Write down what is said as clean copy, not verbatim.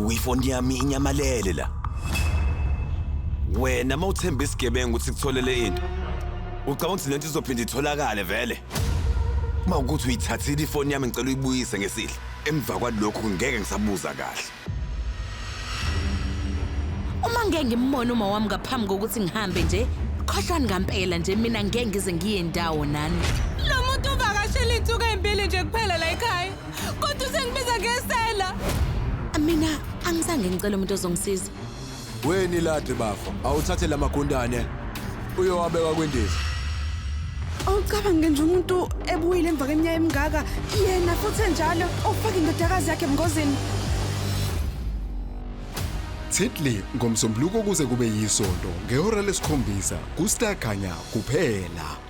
Uyifoni yami inyamalele la. Wena mawuthemba isigebengu ukuthi kutholele into. Ucabanga ukuthi lento izophinda itholakale vele. Mawukuthi uyithathile ifoni yami ngicela uyibuyise ngesihle. Emva kwalokho ngeke ngisabuza kahle. Uma ngeke ngimbone uma wami ngaphambi kokuthi ngihambe nje, khohlani ngempela nje mina ngeke ngize ngiye ndawo nani. Lo muntu uvakashela insuku ezimbili nje kuphela la ekhaya. Kodwa usengibiza ngesela. Mina angizange ngicela umuntu ozongisiza. Weni lade bafa, awuthathe lamagundane uyowabeka kwendiza. Awucabange nje umuntu ebuyile emva kweminyaka emingaka yena futhi enjalo ofaka indodakazi yakhe emngozini. Thirdly ngomsombuluko kuze kube yisonto ngehora lesikhombisa ku Star Khanya kuphela.